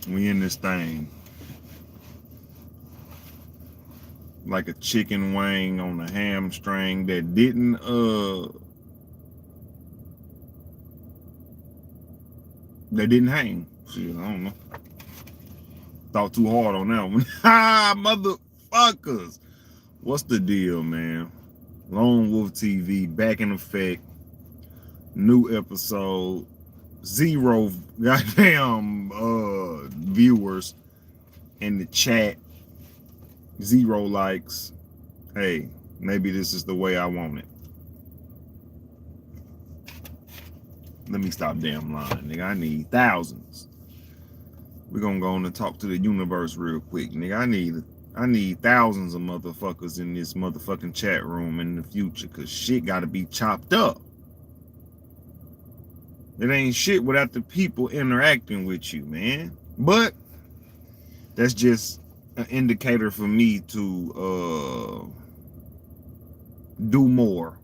We in this thing like a chicken wing on a hamstring that didn't hang. Shit, I don't know. Thought too hard on that one. Ha, motherfuckers. What's the deal, man? Lone Wolf TV back in effect. New episode. Zero goddamn viewers in the chat. Zero likes. Hey, maybe this is the way I want it. Let me stop damn lying, nigga. I need thousands. We're gonna go on and talk to the universe real quick, nigga. I need thousands of motherfuckers in this motherfucking chat room in the future, cause shit gotta be chopped up. It ain't shit without the people interacting with you, man. But that's just an indicator for me to do more,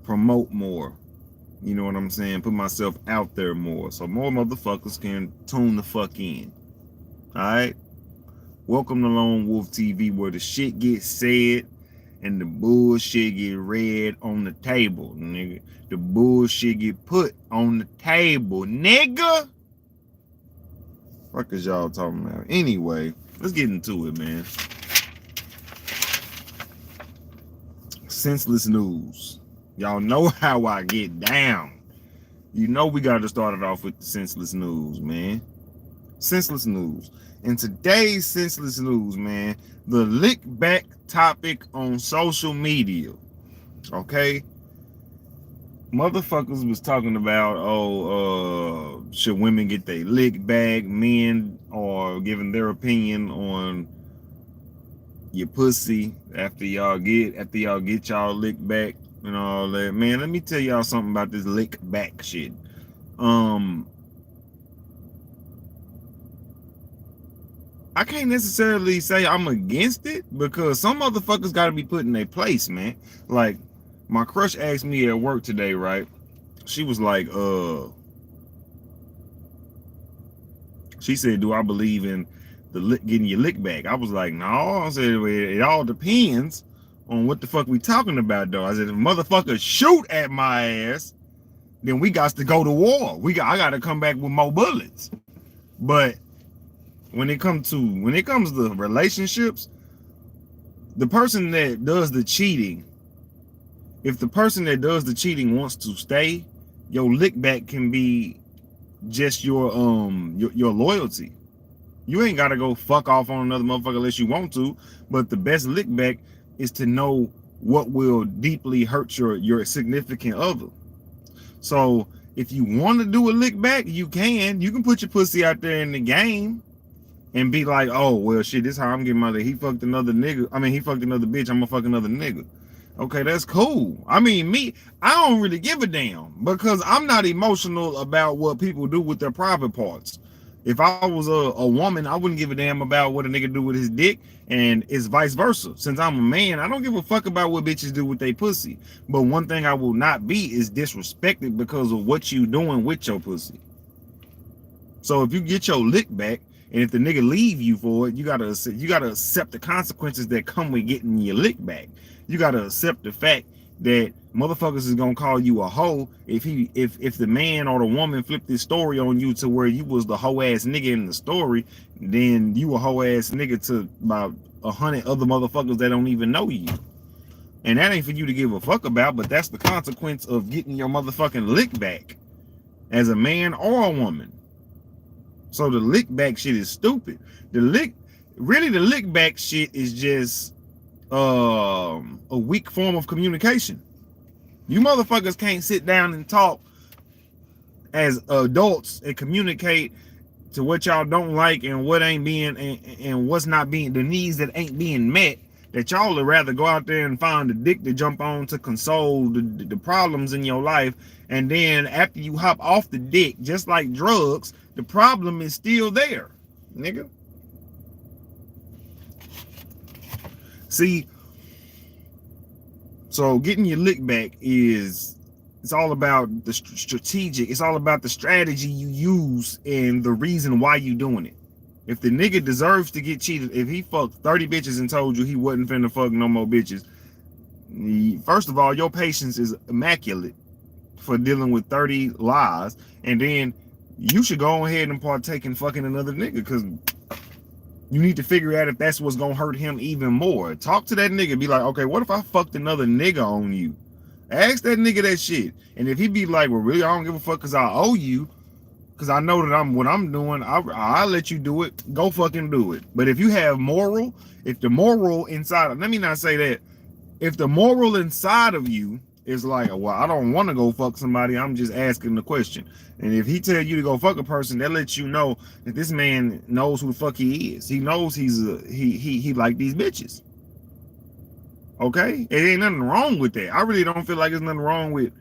promote more. You know what I'm saying? Put myself out there more, so more motherfuckers can tune the fuck in. All right. Welcome to Lone Wolf TV, where the shit gets said and the bullshit get read on the table, nigga. The bullshit get put on the table, nigga. What is y'all talking about? Anyway, let's get into it, man. Senseless news. Y'all know how I get down. You know we got to start it off with the senseless news, man. Senseless news. In today's senseless news, man, the lick back topic on social media. Okay? Motherfuckers was talking about, should women get their lick back? Men are giving their opinion on your pussy after y'all get y'all lick back and all that. Man, let me tell y'all something about this lick back shit. I can't necessarily say I'm against it, because some motherfuckers got to be put in their place, man. Like, my crush asked me at work today, right? She was like, she said, do I believe in getting your lick back? I was like, no. I said, it all depends on what the fuck we talking about, though. I said, if motherfuckers shoot at my ass, then we got to go to war. I got to come back with more bullets. But when it comes to relationships, the person that does the cheating, if the person that does the cheating wants to stay, your lick back can be just your loyalty. You ain't gotta go fuck off on another motherfucker unless you want to, but the best lick back is to know what will deeply hurt your significant other. So if you want to do a lick back, you can put your pussy out there in the game and be like, oh, well, shit, this is how I'm getting my lick. He fucked another nigga. I mean, he fucked another bitch. I'm gonna fuck another nigga. Okay, that's cool. I mean, I don't really give a damn, because I'm not emotional about what people do with their private parts. If I was a woman, I wouldn't give a damn about what a nigga do with his dick, and it's vice versa. Since I'm a man, I don't give a fuck about what bitches do with their pussy. But one thing I will not be is disrespected because of what you doing with your pussy. So if you get your lick back, and if the nigga leave you for it, you gotta accept the consequences that come with getting your lick back. You gotta accept the fact that motherfuckers is gonna call you a hoe if the man or the woman flipped this story on you to where you was the hoe ass nigga in the story. Then you a hoe ass nigga to about 100 other motherfuckers that don't even know you. And that ain't for you to give a fuck about, but that's the consequence of getting your motherfucking lick back as a man or a woman. So the lick back shit is stupid. The lick back shit is just a weak form of communication. You motherfuckers can't sit down and talk as adults and communicate to what y'all don't like and what ain't being and what's not being, the needs that ain't being met, that y'all would rather go out there and find a dick to jump on to console the problems in your life. And then after you hop off the dick, just like drugs, the problem is still there, nigga. See, so getting your lick back it's all about the strategic. It's all about the strategy you use and the reason why you doing it. If the nigga deserves to get cheated, if he fucked 30 bitches and told you he wasn't finna fuck no more bitches, first of all, your patience is immaculate for dealing with 30 lies, and then you should go ahead and partake in fucking another nigga, because you need to figure out if that's what's gonna hurt him even more. Talk to that nigga, be like, okay, what if I fucked another nigga on you? Ask that nigga that shit. And if he be like, well, really, I don't give a fuck because I owe you, because I know that what I'm doing, I'll let you do it, go fucking do it. But if you have moral, if the moral inside, let me not say that, if the moral inside of you is like, well, I don't want to go fuck somebody, I'm just asking the question. And if he tell you to go fuck a person, that lets you know that this man knows who the fuck he is. He knows he like these bitches. Okay? It ain't nothing wrong with that. I really don't feel like there's nothing wrong with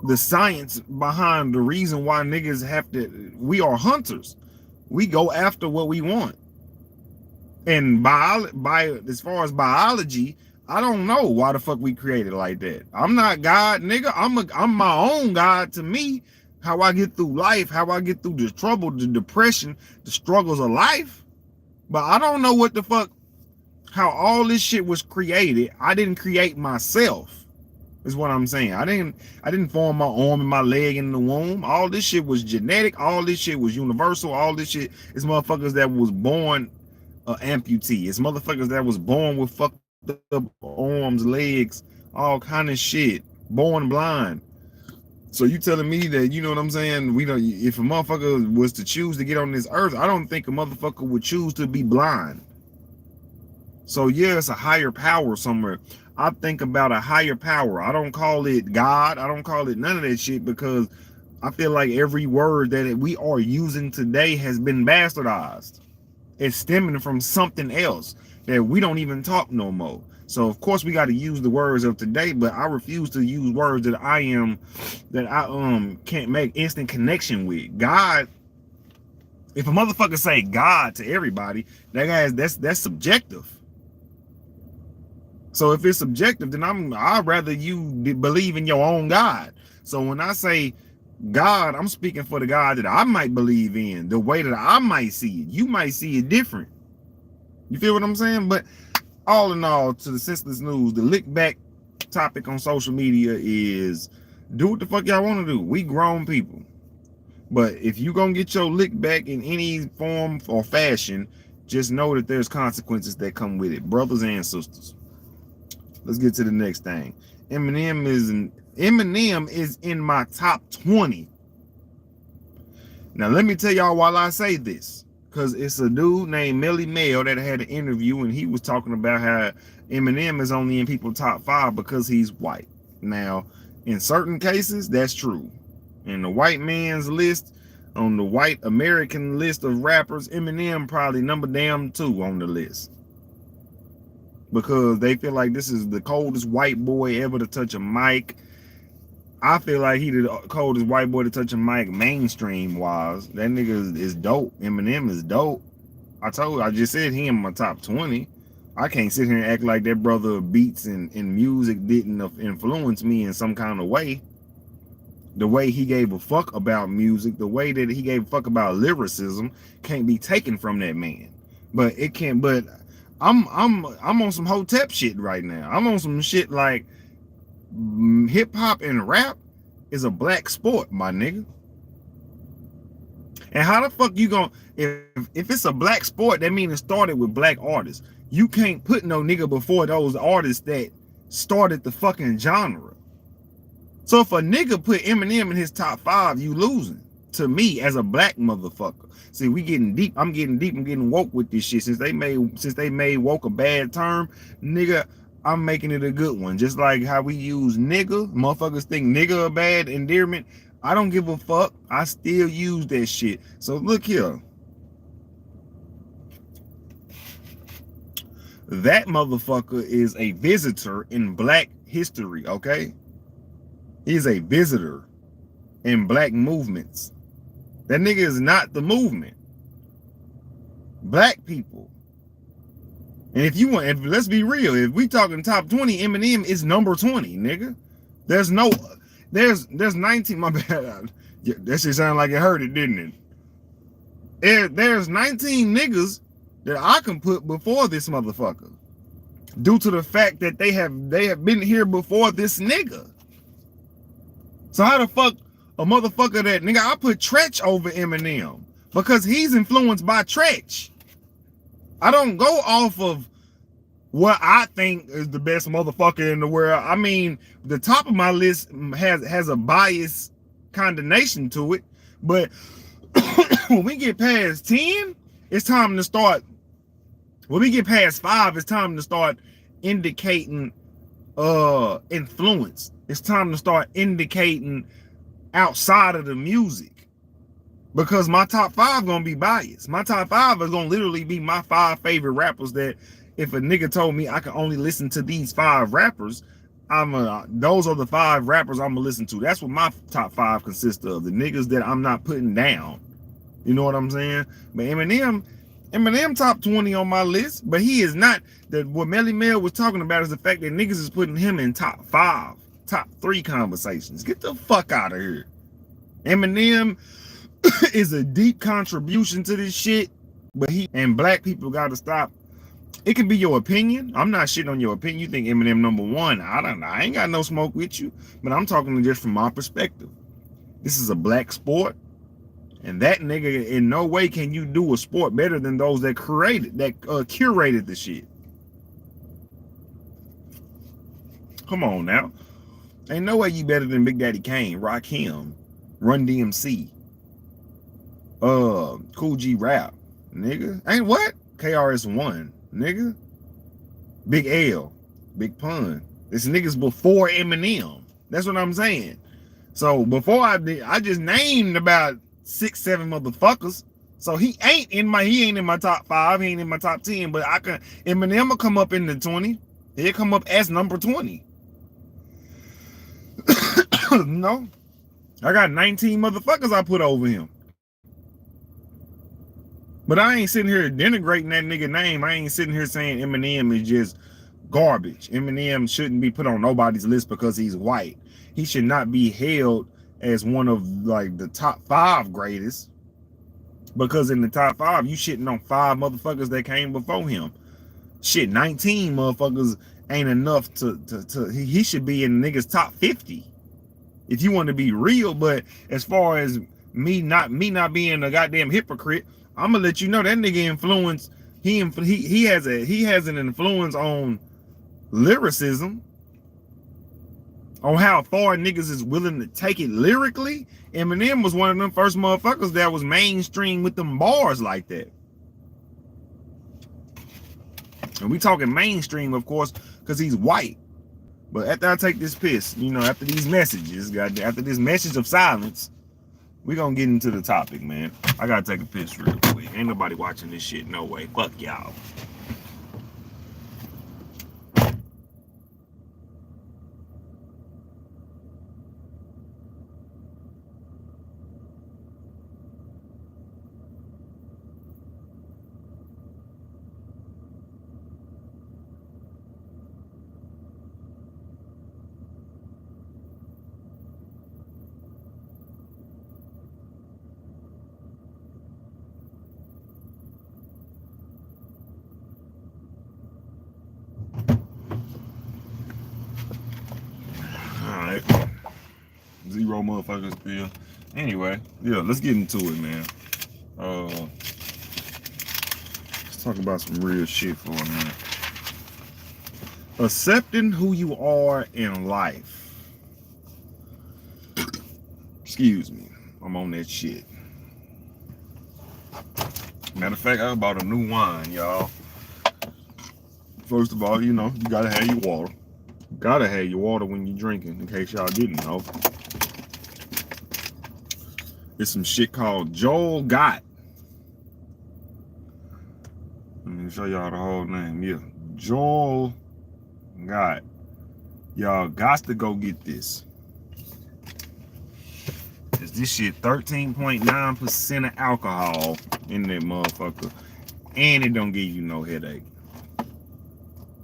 the science behind the reason why niggas have to, we are hunters. We go after what we want. And as far as biology, I don't know why the fuck we created like that. I'm not God, nigga. I'm my own God to me. How I get through life, how I get through the trouble, the depression, the struggles of life. But I don't know what the fuck, how all this shit was created. I didn't create myself, is what I'm saying. I didn't form my arm and my leg in the womb. All this shit was genetic. All this shit was universal. All this shit is motherfuckers that was born amputee. It's motherfuckers that was born with fucked up arms, legs, all kind of shit, born blind. So you telling me that, you know what I'm saying, we don't, if a motherfucker was to choose to get on this earth, I don't think a motherfucker would choose to be blind. So yeah, it's a higher power somewhere. I think about a higher power. I don't call it God. I don't call it none of that shit, because I feel like every word that we are using today has been bastardized. It's stemming from something else that we don't even talk no more. So of course we got to use the words of today, but I refuse to use words that I can't make instant connection with. God, if a motherfucker say God to everybody, that's subjective. So if it's subjective, then I'd rather you believe in your own God. So when I say God, I'm speaking for the God that I might believe in, the way that I might see it. You might see it different. You feel what I'm saying? But all in all, to the senseless news, the lick back topic on social media is do what the fuck y'all want to do. We grown people. But if you gonna get your lick back in any form or fashion, just know that there's consequences that come with it, brothers and sisters. Let's get to the next thing. Eminem is in my top 20. Now let me tell y'all while I say this, because it's a dude named Melly Mel that had an interview, and he was talking about how Eminem is only in people's top 5 because he's white. Now, in certain cases, that's true. In the white man's list, on the white American list of rappers, Eminem probably number damn 2 on the list. Because they feel like this is the coldest white boy ever to touch a mic. I feel like he the coldest white boy to touch a mic mainstream wise. That nigga is dope. Eminem is dope. I just said he in my top 20. I can't sit here and act like that brother beats and music didn't influence me in some kind of way. The way he gave a fuck about music, the way that he gave a fuck about lyricism can't be taken from that man. But it can, but I'm on some Hotep shit right now. I'm on some shit like hip hop and rap is a black sport, my nigga. And how the fuck you gonna, if it's a black sport, that means it started with black artists. You can't put no nigga before those artists that started the fucking genre. So if a nigga put Eminem in his top 5, you losing to me as a black motherfucker. See, we getting deep. I'm getting woke with this shit. Since they made woke a bad term, nigga, I'm making it a good one. Just like how we use nigga, motherfuckers think nigga a bad endearment. I don't give a fuck. I still use that shit. So look here. That motherfucker is a visitor in black history, okay? He's a visitor in black movements. That nigga is not the movement. Black people. And if you want, let's be real, if we talking top 20, Eminem is number 20, nigga. There's 19, my bad. That shit sounded like it hurt it, didn't it? There's 19 niggas that I can put before this motherfucker, due to the fact that they have been here before this nigga. So how the fuck a motherfucker that nigga, I put Tretch over Eminem because he's influenced by Tretch. I don't go off of what I think is the best motherfucker in the world. I mean, the top of my list has a bias condemnation to it, but when we get past 10, it's time to start. When we get past 5, it's time to start indicating influence. It's time to start indicating outside of the music, because my top 5 gonna be biased. My top 5 is gonna literally be my 5 favorite rappers that if a nigga told me I can only listen to these 5 rappers, those are the 5 rappers I'm gonna listen to. That's what my top 5 consists of. The niggas that I'm not putting down. You know what I'm saying? But Eminem top 20 on my list, but he is not. That what Melly Mel was talking about is the fact that niggas is putting him in top 5, top 3 conversations. Get the fuck out of here. Eminem is a deep contribution to this shit, but he and black people gotta stop. It can be your opinion. I'm not shitting on your opinion. You think Eminem number 1. I don't know. I ain't got no smoke with you, but I'm talking just from my perspective. This is a black sport. And that nigga, in no way can you do a sport better than those that curated the shit. Come on now. Ain't no way you better than Big Daddy Kane, Rakim, Run DMC, Cool G Rap, nigga. Ain't what? KRS-One, nigga. Big L, Big Pun. This nigga's before Eminem. That's what I'm saying. So before I just named about 6, 7 motherfuckers. So he ain't in my top 5, he ain't in my top 10, but Eminem will come up in the 20. He'll come up as number 20. No. I got 19 motherfuckers I put over him. But I ain't sitting here denigrating that nigga name. I ain't sitting here saying Eminem is just garbage. Eminem shouldn't be put on nobody's list because he's white. He should not be held as one of like the top 5 greatest, because in the top 5 you shitting on 5 motherfuckers that came before him. Shit, 19 motherfuckers ain't enough to he should be in niggas top 50 if you want to be real. But as far as me not being a goddamn hypocrite, I'm gonna let you know that nigga influence. He has an influence on lyricism, on how far niggas is willing to take it lyrically. Eminem was one of them first motherfuckers that was mainstream with them bars like that. And we talking mainstream, of course, because he's white. But after I take this piss, you know, after these messages, after this message of silence, we gonna get into the topic, man. I gotta take a piss real quick. Ain't nobody watching this shit, no way. Fuck y'all. Alright. 0 motherfuckers still. Anyway, yeah, let's get into it, man. Let's talk about some real shit for a minute. Accepting who you are in life. Excuse me. I'm on that shit. Matter of fact, I bought a new wine, y'all. First of all, you know, you gotta have your water. Gotta have your water when you're drinking, in case y'all didn't know. It's some shit called Joel Gott. Let me show y'all the whole name. Yeah, Joel Gott. Y'all got to go get this. Cause this shit 13.9% of alcohol in that motherfucker. And it don't give you no headache.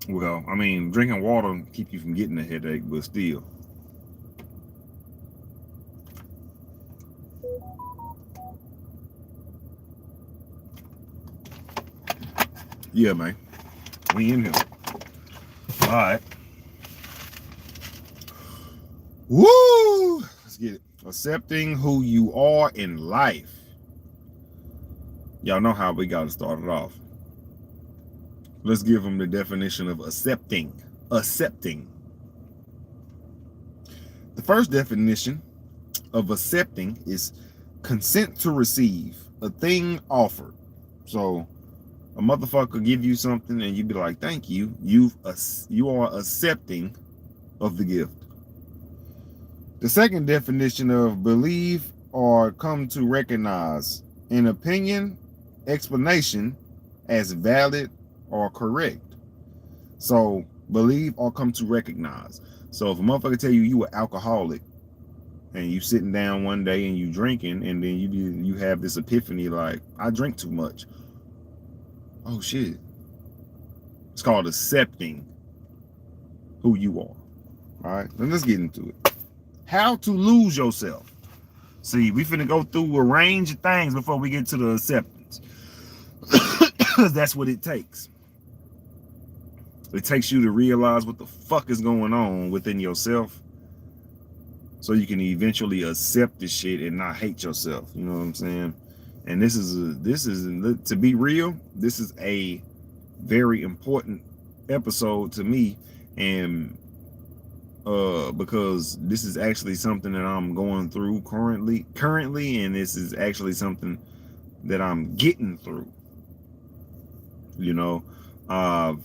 Well, I mean, drinking water keep you from getting a headache, but still. Yeah, man. We in here. All right. Woo! Let's get it. Accepting who you are in life. Y'all know how we got to start it off. Let's give them the definition of accepting. Accepting. The first definition of accepting is consent to receive a thing offered. So a motherfucker give you something and you be like, thank you. You are accepting of the gift. The second definition of believe or come to recognize an opinion, explanation as valid or correct. So believe or come to recognize. So if a motherfucker tell you an alcoholic and you sitting down one day and you drinking and then you have this epiphany like, I drink too much. Oh shit. It's called accepting who you are. All right, then let's get into it. How to lose yourself. See, we finna go through a range of things before we get to the acceptance. That's what it takes. It takes you to realize what the fuck is going on within yourself so you can eventually accept this shit and not hate yourself. You know what I'm saying? And this is to be real, this is a very important episode to me, and because this is actually something that I'm going through currently, and this is actually something that I'm getting through. You know, I've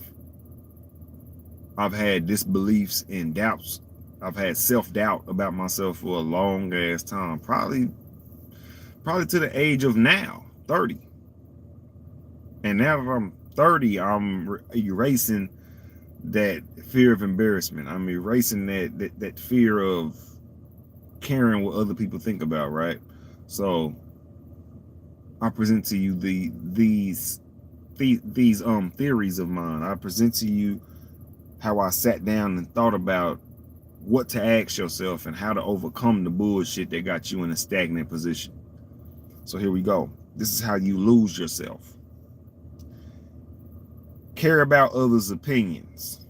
had disbeliefs and doubts. I've had self-doubt about myself for a long ass time, probably to the age of now 30. And now that I'm 30, I'm erasing that fear of embarrassment. I'm erasing that fear of caring what other people think about, right? So I present to you these theories of mine. I present to you how I sat down and thought about what to ask yourself and how to overcome the bullshit that got you in a stagnant position. So here we go. This is how you lose yourself. Care about others' opinions.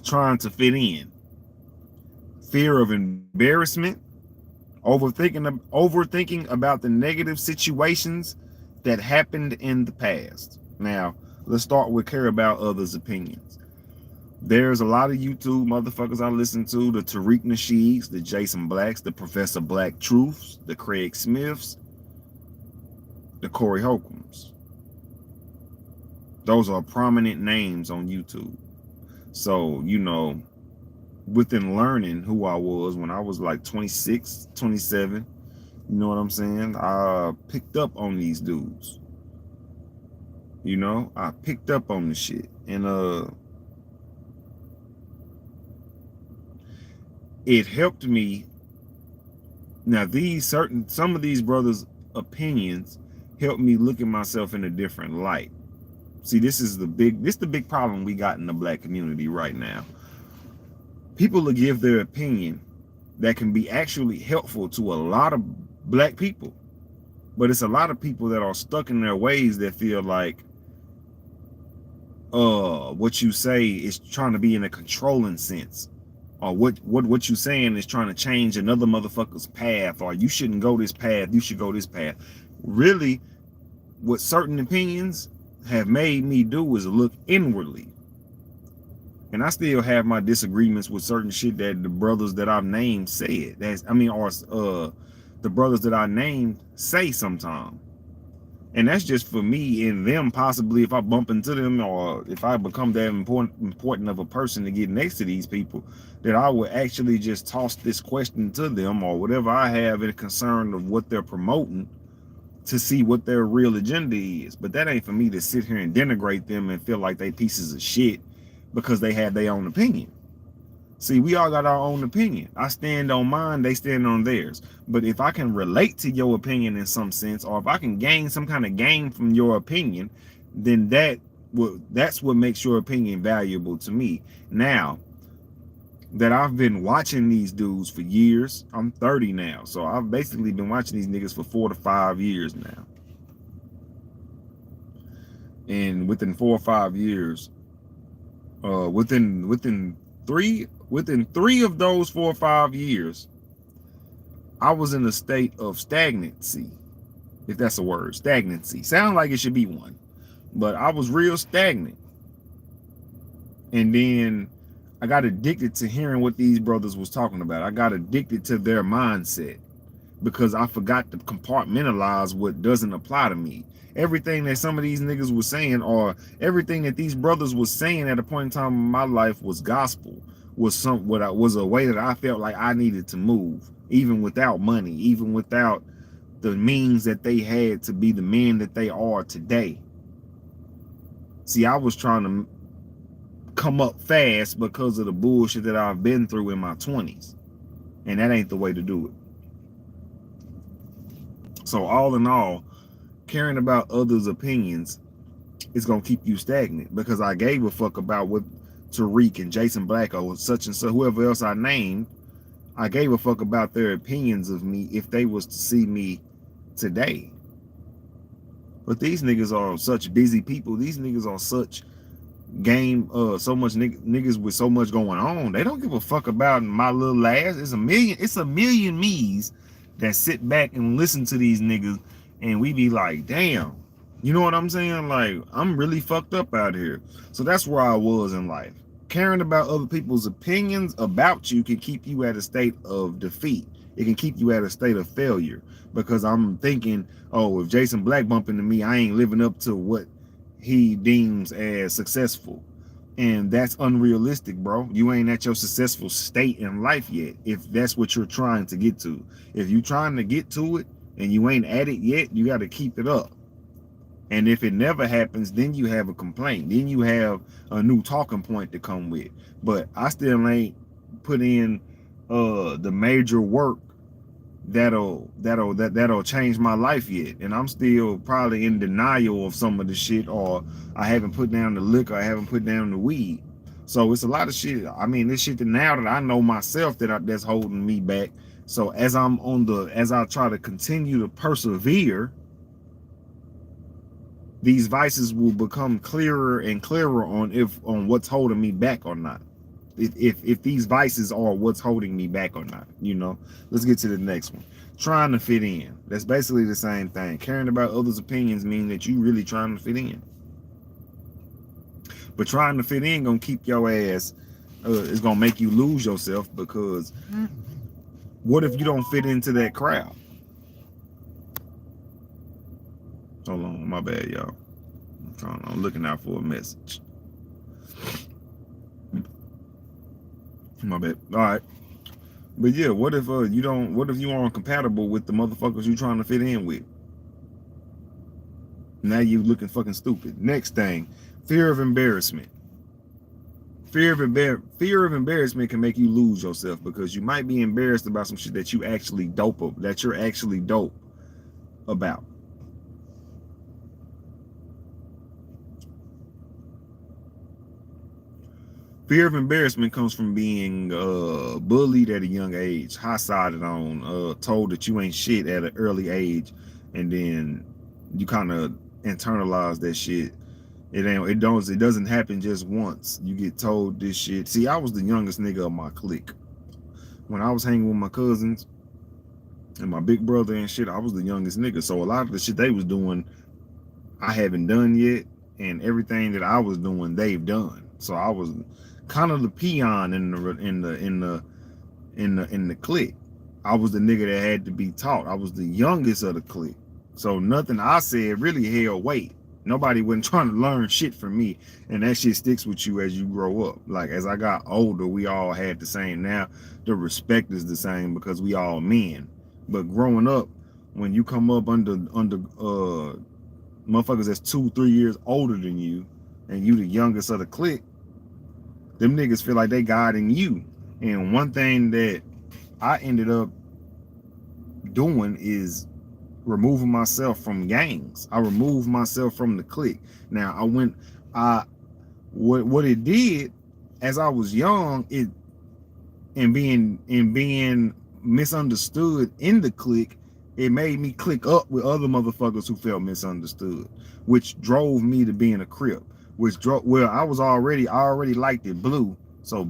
Trying to fit in. Fear of embarrassment. Overthinking about the negative situations that happened in the past. Now, let's start with care about others' opinions. There's a lot of YouTube motherfuckers I listen to, the Tariq Nasheeds, the Jason Blacks, the Professor Black Truths, the Craig Smiths, the Corey Holcombs. Those are prominent names on YouTube. So, you know, within learning who I was when I was like 26, 27, you know what I'm saying? I picked up on these dudes. You know, I picked up on the shit. And it helped me. Now, some of these brothers' opinions helped me look at myself in a different light. See, this is the big problem we got in the black community right now. People will give their opinion that can be actually helpful to a lot of black people. But it's a lot of people that are stuck in their ways that feel like what you say is trying to be in a controlling sense. Or what you saying is trying to change another motherfucker's path, or you shouldn't go this path, you should go this path. Really, what certain opinions have made me do is look inwardly. And I still have my disagreements with certain shit that the brothers that I've named said. The brothers that I named say sometimes. And that's just for me and them, possibly if I bump into them or if I become that important of a person to get next to these people, that I would actually just toss this question to them or whatever I have in concern of what they're promoting to see what their real agenda is. But that ain't for me to sit here and denigrate them and feel like they pieces of shit because they have their own opinion. See, we all got our own opinion. I stand on mine, they stand on theirs. But if I can relate to your opinion in some sense, or if I can gain some kind of gain from your opinion, then that's what makes your opinion valuable to me. Now that I've been watching these dudes for years, I'm 30 now. So I've basically been watching these niggas for 4 to 5 years now. And within 4 or 5 years, within three of those 4 or 5 years, I was in a state of stagnancy, if that's a word. Stagnancy sounds like it should be one, but I was real stagnant. And then I got addicted to hearing what these brothers was talking about. I got addicted to their mindset because I forgot to compartmentalize what doesn't apply to me. Everything that some of these niggas was saying, or everything that these brothers was saying at a point in time in my life, was gospel, was a way that I felt like I needed to move, even without money, even without the means that they had to be the men that they are today. See, I was trying to come up fast because of the bullshit that I've been through in my 20s, and that ain't the way to do it. So all in all, caring about others' opinions is gonna keep you stagnant, because I gave a fuck about what Tariq and Jason Blacko and such and so, whoever else I named, I gave a fuck about their opinions of me if they was to see me today. But these niggas are such busy people. These niggas are such so much niggas with so much going on. They don't give a fuck about my little ass. It's a million me's that sit back and listen to these niggas, and we be like, damn, you know what I'm saying? Like, I'm really fucked up out here. So that's where I was in life. Caring about other people's opinions about you can keep you at a state of defeat. It can keep you at a state of failure, because I'm thinking, oh, if Jason Black bump into me, I ain't living up to what he deems as successful. And that's unrealistic, bro. You ain't at your successful state in life yet, if that's what you're trying to get to. If you're trying to get to it and you ain't at it yet, you got to keep it up. And if it never happens, then you have a complaint. Then you have a new talking point to come with. But I still ain't put in the major work that'll change my life yet, and I'm still probably in denial of some of the shit, or I haven't put down the liquor, I haven't put down the weed. So it's a lot of shit. I mean, this shit that now that I know myself that's holding me back. So as I try to continue to persevere, these vices will become clearer and clearer on what's holding me back or not. If these vices are what's holding me back or not, you know. Let's get to the next one. Trying to fit in. That's basically the same thing. Caring about others' opinions mean that you really trying to fit in. But trying to fit in gonna keep your ass, it's gonna make you lose yourself, because what if you don't fit into that crowd? Hold on, my bad, y'all. I'm looking out for a message. My bad. All right. But yeah, what if you aren't compatible with the motherfuckers you trying to fit in with? Now you looking fucking stupid. Next thing, fear of embarrassment. Fear of embarrassment can make you lose yourself, because you might be embarrassed about some shit that you're actually dope about. Fear of embarrassment comes from being bullied at a young age, high-sided on, told that you ain't shit at an early age, and then you kind of internalize that shit. It doesn't happen just once. You get told this shit. See, I was the youngest nigga of my clique. When I was hanging with my cousins and my big brother and shit, I was the youngest nigga. So a lot of the shit they was doing, I haven't done yet, and everything that I was doing, they've done. So I was kind of the peon in the clique. I was the nigga that had to be taught. I was the youngest of the clique. So nothing I said really held weight. Nobody wasn't trying to learn shit from me, and that shit sticks with you as you grow up. Like, as I got older, we all had the same. Now the respect is the same because we all men. But growing up, when you come up under motherfuckers that's 2-3 years older than you, and you the youngest of the clique, them niggas feel like they guiding you. And one thing that I ended up doing is removing myself from gangs. I removed myself from the clique. Now what it did as I was young, being misunderstood in the clique, it made me click up with other motherfuckers who felt misunderstood, which drove me to being a Crip, which drove, well, I already liked it blue, so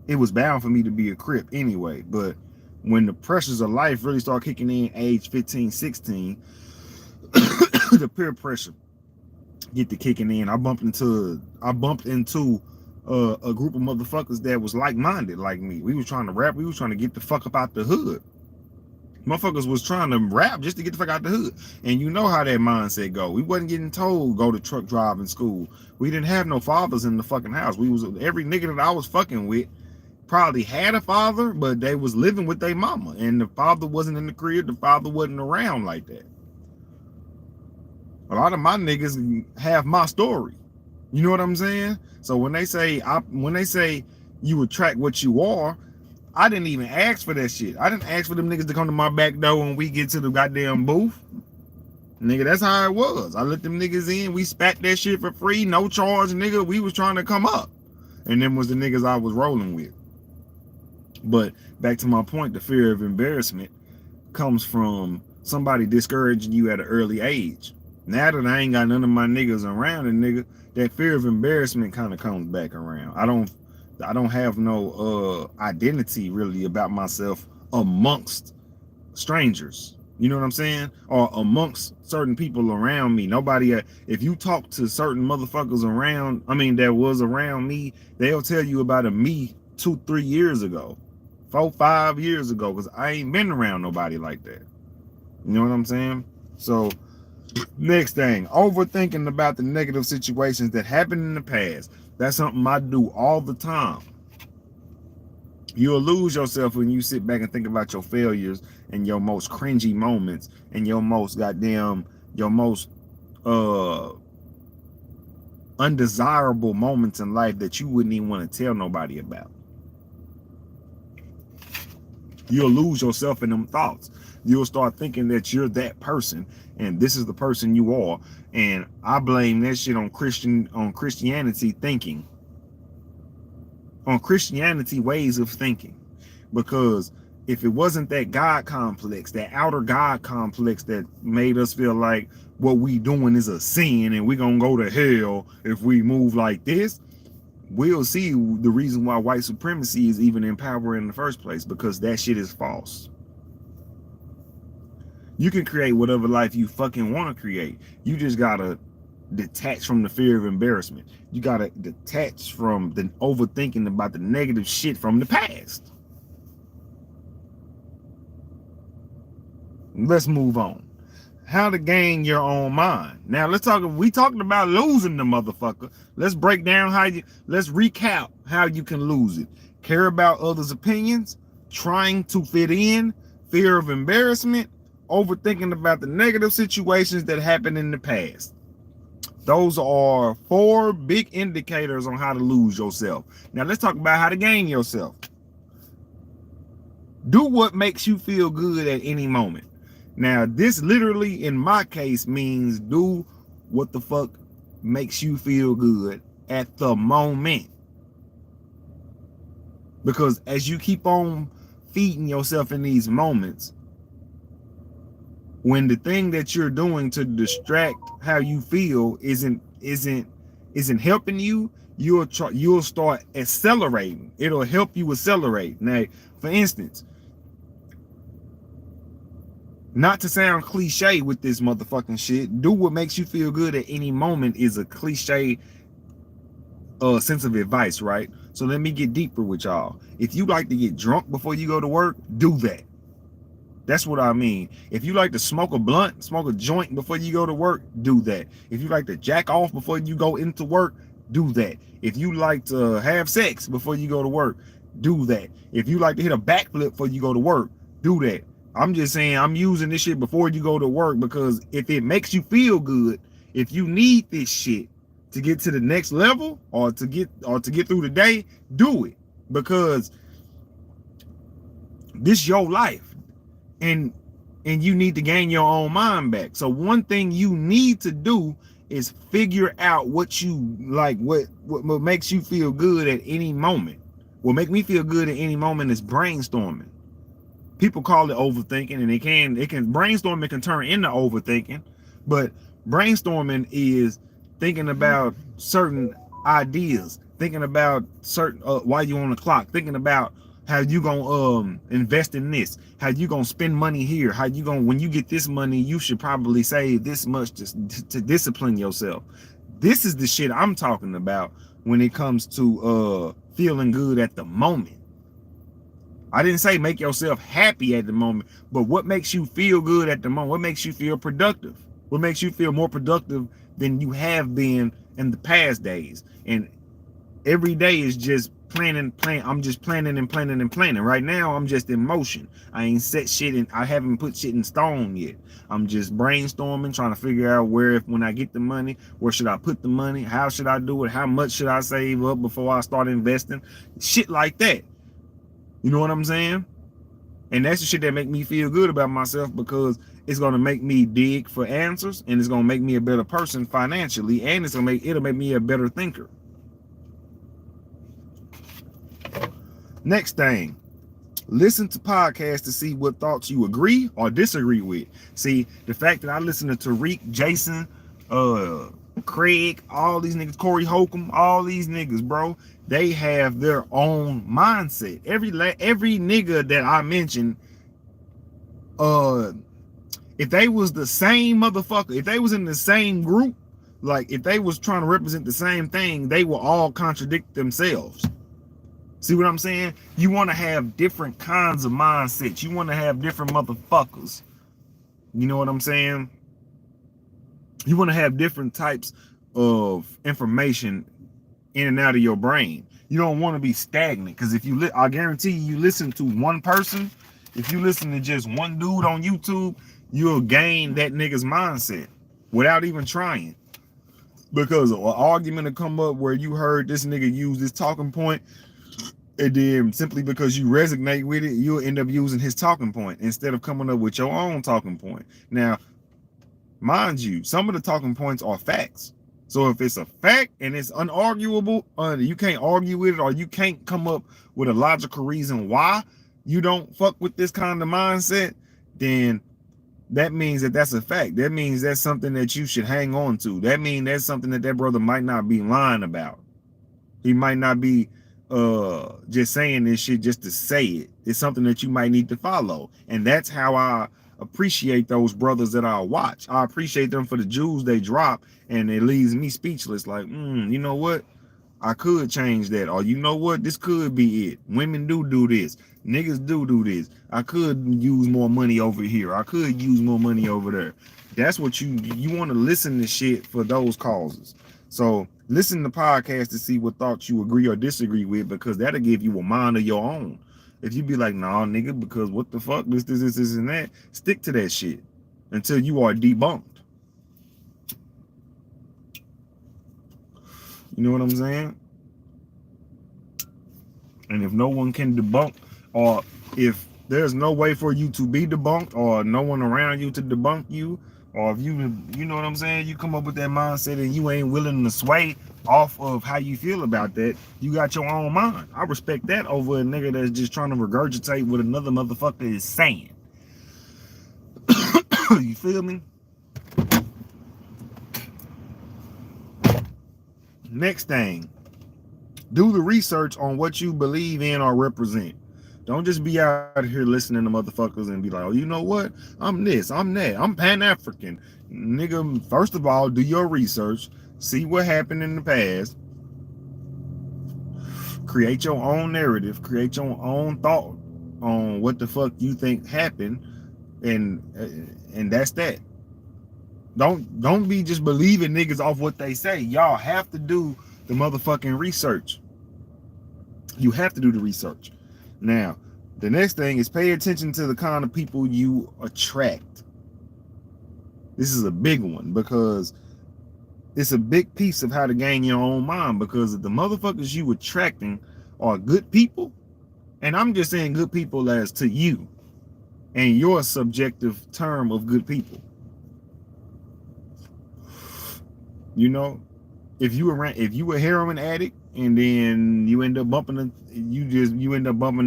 it was bound for me to be a Crip anyway. But when the pressures of life really start kicking in age 15, 16, the peer pressure get to kicking in. I bumped into a group of motherfuckers that was like-minded like me. We was trying to rap. We was trying to get the fuck up out the hood. Motherfuckers was trying to rap just to get the fuck out the hood. And you know how that mindset go. We wasn't getting told go to truck driving school. We didn't have no fathers in the fucking house. Every nigga that I was fucking with probably had a father, but they was living with their mama. And the father wasn't in the crib. The father wasn't around like that. A lot of my niggas have my story. You know what I'm saying? So when they say you attract what you are, I didn't even ask for that shit. I didn't ask for them niggas to come to my back door when we get to the goddamn booth. Nigga, that's how it was. I let them niggas in. We spat that shit for free, no charge, nigga. We was trying to come up. And them was the niggas I was rolling with. But back to my point, the fear of embarrassment comes from somebody discouraging you at an early age. Now that I ain't got none of my niggas around, and nigga, that fear of embarrassment kind of comes back around. I don't have no identity really about myself amongst strangers. You know what I'm saying? Or amongst certain people around me. Nobody, if you talk to certain motherfuckers around, that was around me, they'll tell you about a me 2-3 years ago, 4-5 years ago, because I ain't been around nobody like that. You know what I'm saying? So next thing, overthinking about the negative situations that happened in the past. That's something I do all the time. You'll lose yourself when you sit back and think about your failures and your most cringy moments and your most undesirable moments in life that you wouldn't even want to tell nobody about. You'll lose yourself in them thoughts. You'll start thinking that you're that person and this is the person you are. And I blame that shit on Christianity thinking. On Christianity ways of thinking. Because if it wasn't that God complex, that outer God complex that made us feel like what we doing is a sin and we're gonna go to hell if we move like this, we'll see the reason why white supremacy is even in power in the first place, because that shit is false. You can create whatever life you fucking want to create. You just gotta detach from the fear of embarrassment. You gotta detach from the overthinking about the negative shit from the past. Let's move on. How to gain your own mind. Now we talking about losing the motherfucker. Let's break down let's recap how you can lose it. Care about others' opinions, trying to fit in, fear of embarrassment, overthinking about the negative situations that happened in the past. Those are 4 big indicators on how to lose yourself. Now let's talk about how to gain yourself. Do what makes you feel good at any moment. Now, this literally, in my case, means do what the fuck makes you feel good at the moment. Because as you keep on feeding yourself in these moments, when the thing that you're doing to distract how you feel isn't helping you, you'll start accelerating. It'll help you accelerate. Now, for instance, not to sound cliche with this motherfucking shit, do what makes you feel good at any moment is a cliche sense of advice, right? So let me get deeper with y'all. If you like to get drunk before you go to work, do that. That's what I mean. If you like to smoke a blunt, smoke a joint before you go to work, do that. If you like to jack off before you go into work, do that. If you like to have sex before you go to work, do that. If you like to hit a backflip before you go to work, do that. I'm just saying, I'm using this shit before you go to work because if it makes you feel good, if you need this shit to get to the next level or to get through the day, do it, because this is your life and you need to gain your own mind back. So one thing you need to do is figure out what you like, what makes you feel good at any moment. What make me feel good at any moment is brainstorming. People call it overthinking, and it can brainstorming can turn into overthinking, but brainstorming is thinking about certain ideas, thinking about certain why you on the clock, thinking about how you gonna invest in this, how you gonna spend money here, how you gonna, when you get this money, you should probably save this much to discipline yourself. This is the shit I'm talking about when it comes to feeling good at the moment. I didn't say make yourself happy at the moment, but what makes you feel good at the moment? What makes you feel productive? What makes you feel more productive than you have been in the past days? And every day is just planning. I'm just planning and planning and planning. Right now, I'm just in motion. I ain't set shit and I haven't put shit in stone yet. I'm just brainstorming, trying to figure out where, if when I get the money, where should I put the money? How should I do it? How much should I save up before I start investing? Shit like that. You know what I'm saying? And that's the shit that make me feel good about myself, because it's gonna make me dig for answers, and it's gonna make me a better person financially, and it'll make me a better thinker. Next thing, listen to podcasts to see what thoughts you agree or disagree with. See, the fact that I listen to Tariq, Jason, Craig, all these niggas, Corey Holcomb, all these niggas, bro, they have their own mindset. Every nigga that I mentioned, if they was the same motherfucker, if they was in the same group, like if they was trying to represent the same thing, they will all contradict themselves. See what I'm saying? You want to have different kinds of mindsets. You want to have different motherfuckers. You know what I'm saying? You want to have different types of information in and out of your brain. You don't want to be stagnant, because if you, I guarantee you listen to one person, if you listen to just one dude on YouTube, you'll gain that nigga's mindset without even trying. Because an argument will come up where you heard this nigga use this talking point, and then simply because you resonate with it, you'll end up using his talking point instead of coming up with your own talking point. Now, mind you, some of the talking points are facts. So if it's a fact and it's unarguable, you can't argue with it, or you can't come up with a logical reason why you don't fuck with this kind of mindset, then that means that that's a fact. That means that's something that you should hang on to. That means that's something that that brother might not be lying about. He might not be just saying this shit just to say it. It's something that you might need to follow. And that's how I appreciate those brothers that I watch. I appreciate them for the jewels they drop, and it leaves me speechless. Like, you know what? I could change that. Or you know what? This could be it. Women do this. Niggas do this. I could use more money over here. I could use more money over there. That's what you want to listen to shit for those causes. So listen to podcasts to see what thoughts you agree or disagree with, because that'll give you a mind of your own. If you be like, nah, nigga, because what the fuck, this, and that, stick to that shit until you are debunked. You know what I'm saying? And if no one can debunk, or if there's no way for you to be debunked, or no one around you to debunk you, or if you know what I'm saying, you come up with that mindset and you ain't willing to sway off of how you feel about that, you got your own mind. I respect that over a nigga that's just trying to regurgitate what another motherfucker is saying. You feel me? Next thing, do the research on what you believe in or represent. Don't just be out here listening to motherfuckers and be like, oh, you know what? I'm this, I'm that, I'm Pan-African. Nigga, first of all, do your research. See what happened in the past. Create your own narrative. Create your own thought on what the fuck you think happened. And that's that. Don't be just believing niggas off what they say. Y'all have to do the motherfucking research. You have to do the research. Now, the next thing is pay attention to the kind of people you attract. This is a big one, because it's a big piece of how to gain your own mind, because if the motherfuckers you attracting are good people, and I'm just saying good people as to you and your subjective term of good people. You know, if you a heroin addict and then you end up bumping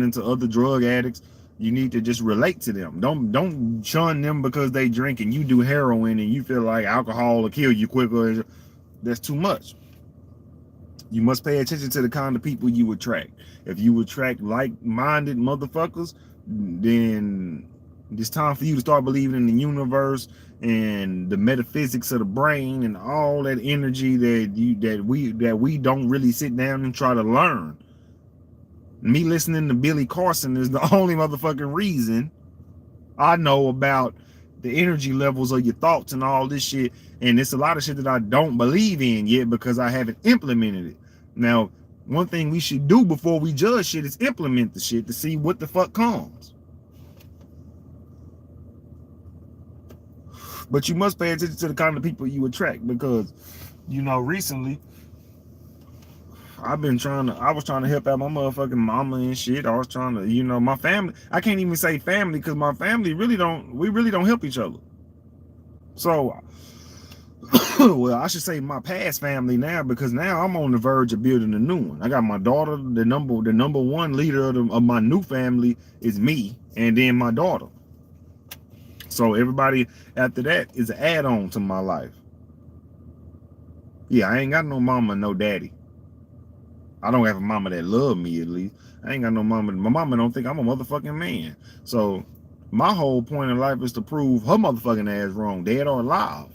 into other drug addicts, You need to just relate to them. Don't shun them because they drink and you do heroin and you feel like alcohol will kill you quicker. That's too much. You must pay attention to the kind of people you attract. If you attract like-minded motherfuckers, then it's time for you to start believing in the universe and the metaphysics of the brain and all that energy that we don't really sit down and try to learn. Me listening to Billy Carson is the only motherfucking reason I know about the energy levels of your thoughts and all this shit. And it's a lot of shit that I don't believe in yet because I haven't implemented it. Now, one thing we should do before we judge shit is implement the shit to see what the fuck comes. But you must pay attention to the kind of people you attract because, you know, recently I was trying to help out my motherfucking mama and shit. I was trying to, you know, my family. I can't even say family because my family really don't help each other. So, well, I should say my past family now because now I'm on the verge of building a new one. I got my daughter. The number one leader of my new family is me, and then my daughter. So everybody after that is an add-on to my life. Yeah, I ain't got no mama, no daddy. I don't have a mama that love me, at least. I ain't got no mama. My mama don't think I'm a motherfucking man. So my whole point in life is to prove her motherfucking ass wrong, dead or alive.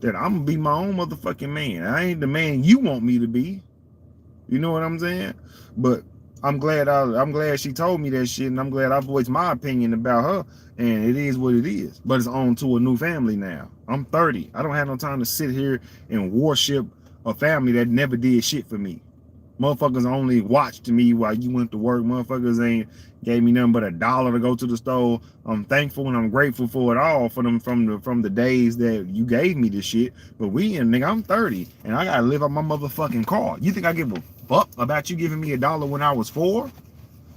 That I'm gonna be my own motherfucking man. I ain't the man you want me to be. You know what I'm saying? But I'm glad she told me that shit, and I'm glad I voiced my opinion about her. And it is what it is. But it's on to a new family now. I'm 30. I don't have no time to sit here and worship a family that never did shit for me. Motherfuckers only watched me while you went to work. Motherfuckers ain't gave me nothing but $1 to go to the store. I'm thankful and I'm grateful for it all for them from the days that you gave me this shit. But nigga, I'm 30 and I gotta live on my motherfucking car. You think I give a fuck about you giving me $1 when I was 4?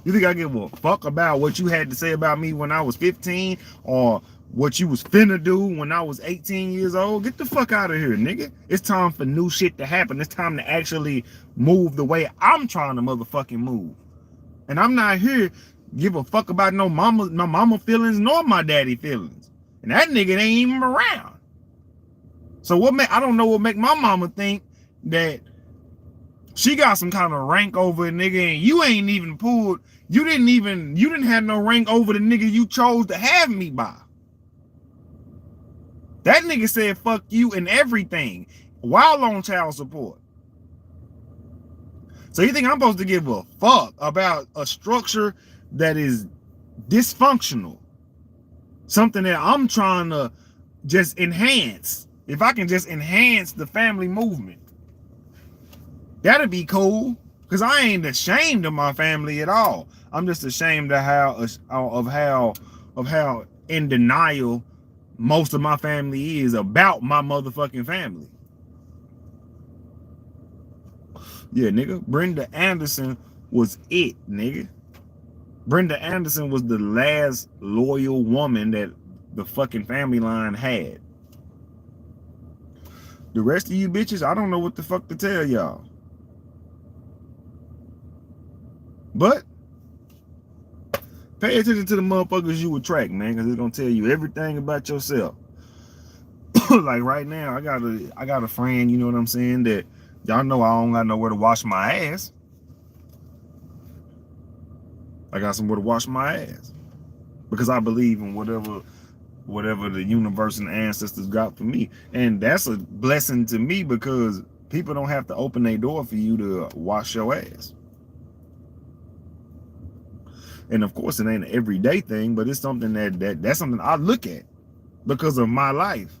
You think I give a fuck about what you had to say about me when I was 15 or what you was finna do when I was 18 years old? Get the fuck out of here, nigga. It's time for new shit to happen. It's time to actually move the way I'm trying to motherfucking move. And I'm not here give a fuck about my mama feelings nor my daddy feelings. And that nigga ain't even around. So I don't know what make my mama think that she got some kind of rank over a nigga and you ain't even pulled, you didn't have no rank over the nigga you chose to have me by. That nigga said fuck you and everything while on child support. So you think I'm supposed to give a fuck about a structure that is dysfunctional? Something that I'm trying to just enhance. If I can just enhance the family movement, that'd be cool. Because I ain't ashamed of my family at all. I'm just ashamed of how in denial most of my family is about my motherfucking family. Yeah, nigga. Brenda Anderson was it, nigga. Brenda Anderson was the last loyal woman that the fucking family line had. The rest of you bitches, I don't know what the fuck to tell y'all. But pay attention to the motherfuckers you attract, man, because it's gonna tell you everything about yourself. Like right now, I got a friend, you know what I'm saying, that y'all know I don't got nowhere to wash my ass. I got somewhere to wash my ass. Because I believe in whatever the universe and the ancestors got for me. And that's a blessing to me because people don't have to open their door for you to wash your ass. And of course, it ain't an everyday thing, but it's something that's something I look at because of my life.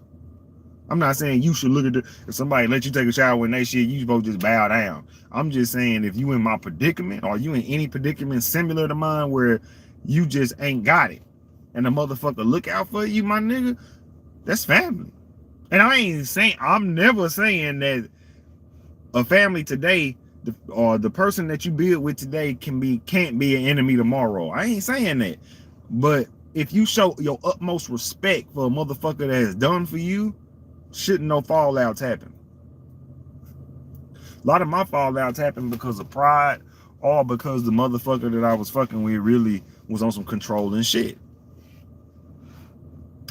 I'm not saying you should look at if somebody let you take a shower when they shit, you supposed to just bow down. I'm just saying if you in my predicament or you in any predicament similar to mine where you just ain't got it and a motherfucker look out for you, my nigga, that's family. And I'm never saying that a family today or the person that you build with today can't be an enemy tomorrow. I ain't saying that. But if you show your utmost respect for a motherfucker that has done for you, shouldn't no fallouts happen. A lot of my fallouts happen because of pride or because the motherfucker that I was fucking with really was on some controlling shit.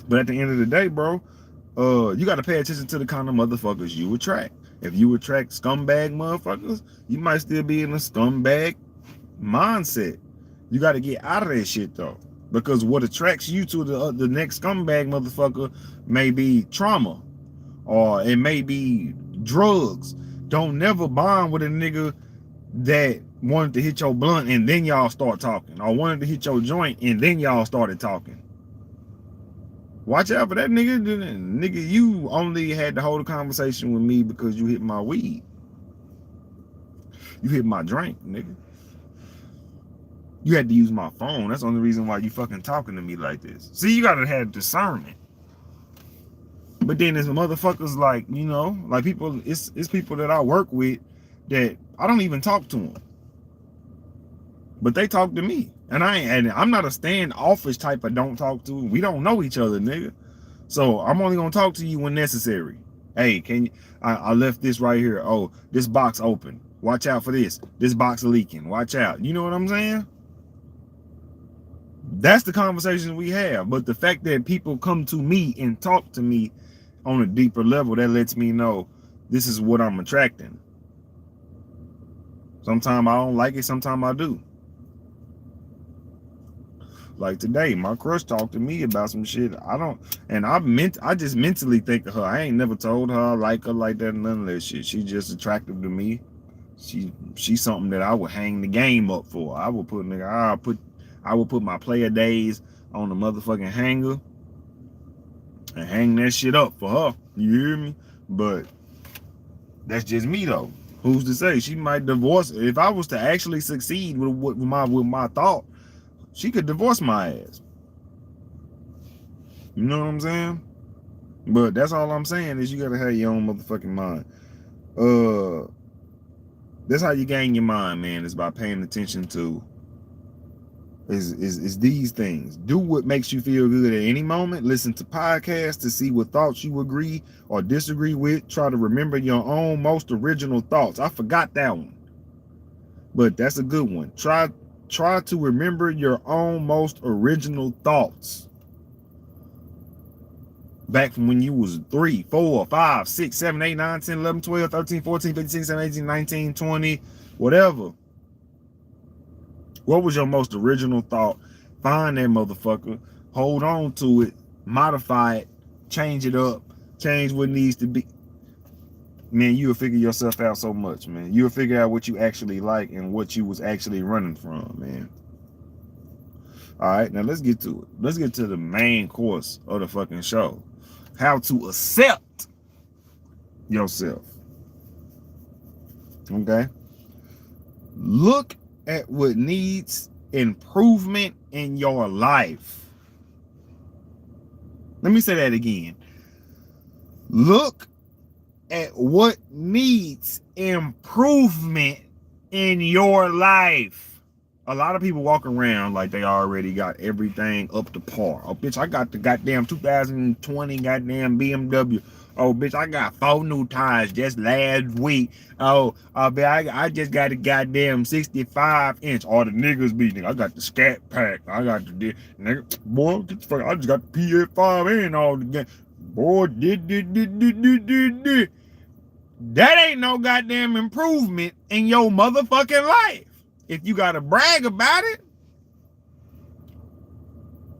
But at the end of the day, bro, you got to pay attention to the kind of motherfuckers you attract. If you attract scumbag motherfuckers, you might still be in a scumbag mindset. You got to get out of that shit though, because what attracts you to the next scumbag motherfucker may be trauma, or it may be drugs. Don't never bond with a nigga that wanted to hit your blunt and then y'all start talking, or wanted to hit your joint and then y'all started talking. Watch out for that nigga. Nigga, you only had to hold a conversation with me because you hit my weed. You hit my drink, nigga. You had to use my phone. That's the only reason why you fucking talking to me like this. See, you gotta have discernment. But then there's motherfuckers like, you know, like people, it's people that I work with that I don't even talk to them. But they talk to me. And I'm not a standoffish type of don't talk to. We don't know each other, nigga. So I'm only gonna talk to you when necessary. Hey, can you, I left this right here. Oh, this box open. Watch out for this. This box leaking. Watch out. You know what I'm saying? That's the conversation we have. But the fact that people come to me and talk to me on a deeper level, that lets me know this is what I'm attracting. Sometimes I don't like it, sometimes I do. Like today, my crush talked to me about some shit. I just mentally think of her. I ain't never told her I like her like that, none of that shit. She just attractive to me. She's something that I would hang the game up for. I would put my player days on the motherfucking hanger and hang that shit up for her. You hear me? But that's just me though. Who's to say? She might divorce. If I was to actually succeed with my thought, she could divorce my ass. You know what I'm saying? But that's all I'm saying is you gotta have your own motherfucking mind. That's how you gain your mind, man, is by paying attention to is these things. Do what makes you feel good at any moment. Listen to podcasts to see what thoughts you agree or disagree with. Try to remember your own most original thoughts. I forgot that one, but that's a good one. Try to remember your own most original thoughts. Back from when you was 3, 4, 5, 6, 7, 8, 9, 10, 11, 12, 13, 14, 15, 16, 17, 18, 19, 20, whatever. What was your most original thought? Find that motherfucker. Hold on to it. Modify it. Change it up. Change what needs to be. Man, you'll figure yourself out so much, man. You'll figure out what you actually like and what you was actually running from, man. All right, now let's get to it. Let's get to the main course of the fucking show. How to accept yourself. Okay? Look at what needs improvement in your life. Let me say that again. Look at what needs improvement in your life. A lot of people walk around like they already got everything up to par. Oh, bitch, I got the goddamn 2020 goddamn BMW. Oh, bitch, I got 4 new tires just last week. Oh, bitch, I just got a goddamn 65-inch. All the niggas be, nigga, I got the Scat Pack. I got the, nigga, boy, get the fuck, I just got the PF5 and all the game. Boy, that ain't no goddamn improvement in your motherfucking life. If you gotta brag about it,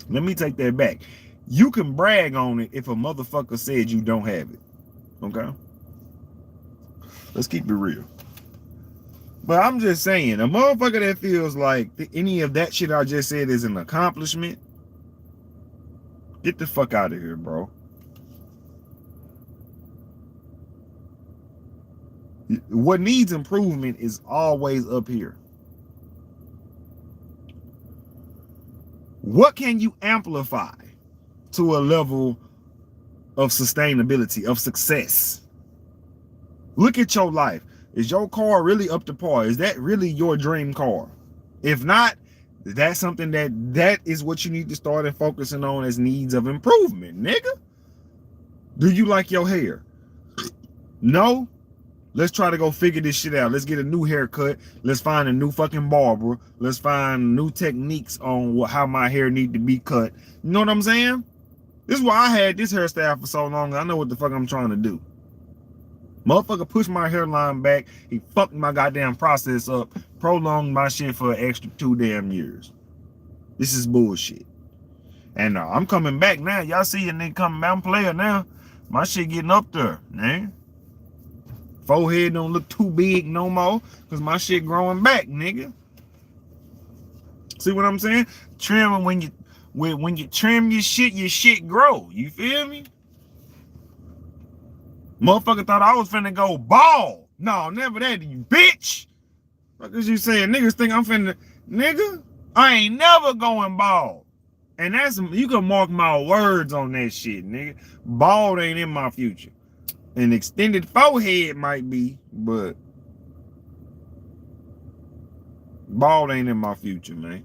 let me take that back. You can brag on it if a motherfucker said you don't have it. Okay? Let's keep it real. But I'm just saying, a motherfucker that feels like any of that shit I just said is an accomplishment, get the fuck out of here, bro. What needs improvement is always up here. What can you amplify to a level of sustainability, of success? Look at your life. Is your car really up to par? Is that really your dream car? If not, that's something that is what you need to start and focusing on as needs of improvement, nigga. Do you like your hair? No? Let's try to go figure this shit out. Let's get a new haircut. Let's find a new fucking barber. Let's find new techniques on how my hair need to be cut. You know what I'm saying? This is why I had this hairstyle for so long. I know what the fuck I'm trying to do. Motherfucker pushed my hairline back. He fucked my goddamn process up. Prolonged my shit for an extra 2 damn years. This is bullshit. And I'm coming back now. Y'all see a nigga coming back. I'm playing now. My shit getting up there, man. Forehead don't look too big no more because my shit growing back, nigga. See what I'm saying? Trimming when you trim your shit grow. You feel me? Motherfucker thought I was finna go bald. No, never that, you bitch. What is you saying? Niggas think I'm finna, nigga? I ain't never going bald. And that's, you can mark my words on that shit, nigga. Bald ain't in my future. An extended forehead might be, but bald ain't in my future, man.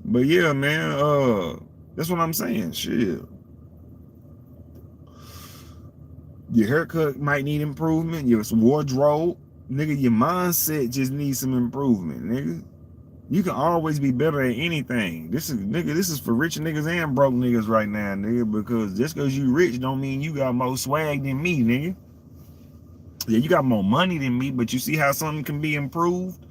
But yeah, man, that's what I'm saying. Shit. Your haircut might need improvement. Your wardrobe, nigga, your mindset just needs some improvement, nigga. You can always be better at anything. This is for rich niggas and broke niggas right now, nigga, because just because you rich don't mean you got more swag than me, nigga. Yeah, you got more money than me, but you see how something can be improved?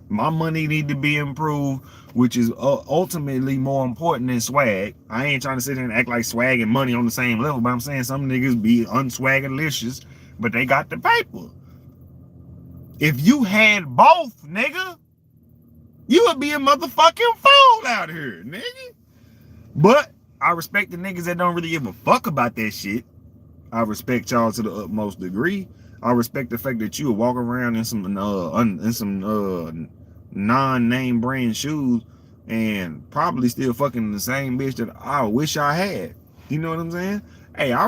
My money need to be improved, which is ultimately more important than swag. I ain't trying to sit here and act like swag and money on the same level, but I'm saying some niggas be unswaggalicious, but they got the paper. If you had both, nigga, you would be a motherfucking fool out here, nigga. But I respect the niggas that don't really give a fuck about that shit. I respect y'all to the utmost degree. I respect the fact that you would walk around in some non-name brand shoes and probably still fucking the same bitch that I wish I had. You know what I'm saying? Hey, I